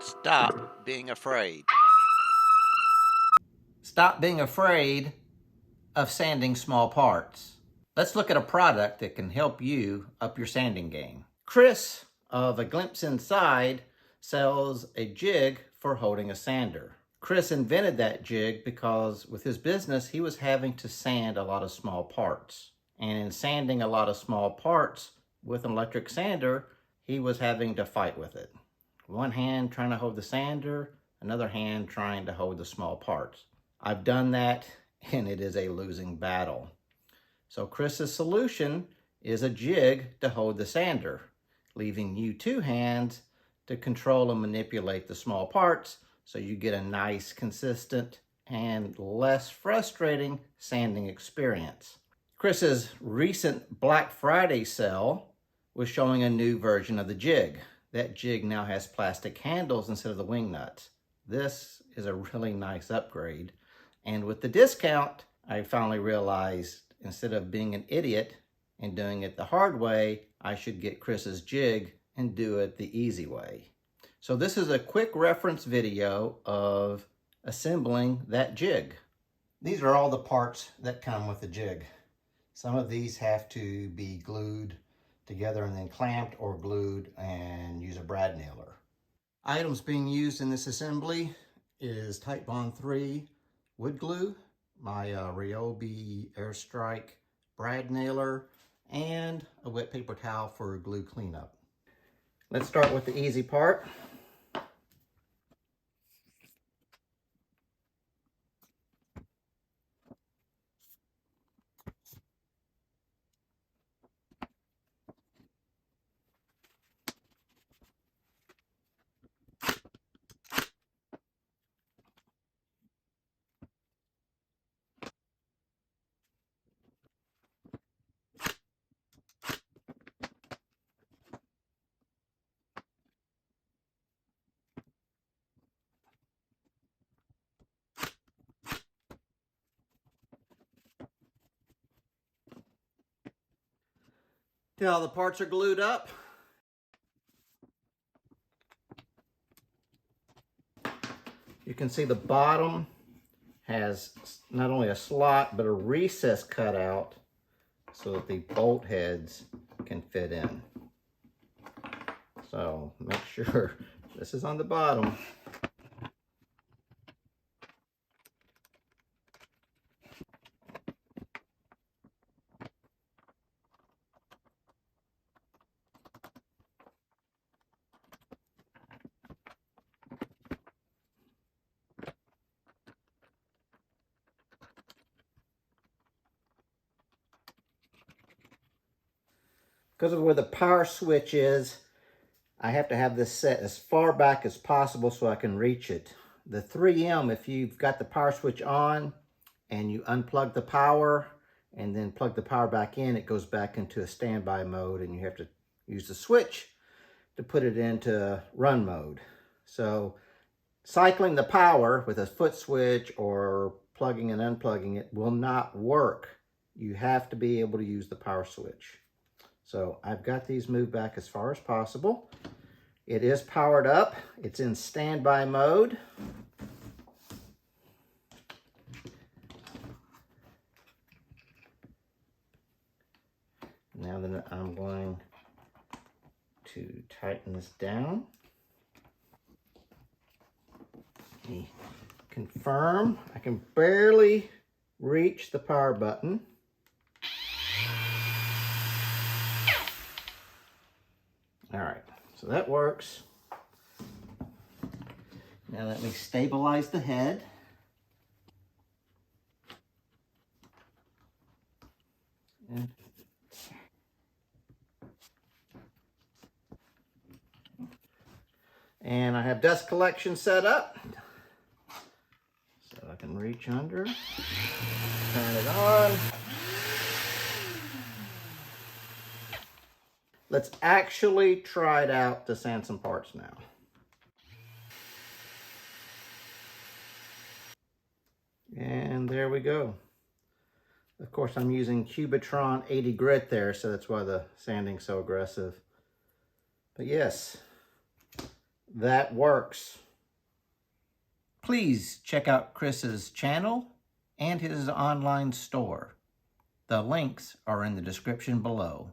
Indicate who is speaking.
Speaker 1: Stop being afraid.
Speaker 2: Stop being afraid of sanding small parts. Let's look at a product that can help you up your sanding game. Chris of A Glimpse Inside sells a jig for holding a sander. Chris invented that jig because with his business, he was having to sand a lot of small parts. And in sanding a lot of small parts with an electric sander, he was having to fight with it. One hand trying to hold the sander, another hand trying to hold the small parts. I've done that, and it is a losing battle. So Chris's solution is a jig to hold the sander, leaving you two hands to control and manipulate the small parts so you get a nice, consistent, and less frustrating sanding experience. Chris's recent Black Friday sale was showing a new version of the jig. That jig now has plastic handles instead of the wing nuts. This is a really nice upgrade. And with the discount, I finally realized instead of being an idiot and doing it the hard way, I should get Chris's jig and do it the easy way. So this is a quick reference video of assembling that jig. These are all the parts that come with the jig. Some of these have to be glued together and then clamped or glued and use a brad nailer. Items being used in this assembly is Type Bond 3 wood glue, my Ryobi Airstrike brad nailer, and a wet paper towel for glue cleanup. Let's start with the easy part. Till all the parts are glued up. You can see the bottom has not only a slot, but a recess cut out so that the bolt heads can fit in. So make sure this is on the bottom. Because of where the power switch is, I have to have this set as far back as possible so I can reach it. The 3M, if you've got the power switch on and you unplug the power and then plug the power back in, it goes back into a standby mode and you have to use the switch to put it into run mode. So cycling the power with a foot switch or plugging and unplugging it will not work. You have to be able to use the power switch. So I've got these moved back as far as possible. It is powered up. It's in standby mode. Now then I'm going to tighten this down. Let me confirm. I can barely reach the power button. All right, so that works. Now let me stabilize the head. And I have dust collection set up. So I can reach under, turn it on. Let's actually try it out to sand some parts now. And there we go. Of course, I'm using Cubitron 80 grit there, so that's why the sanding's so aggressive. But yes, that works. Please check out Chris's channel and his online store. The links are in the description below.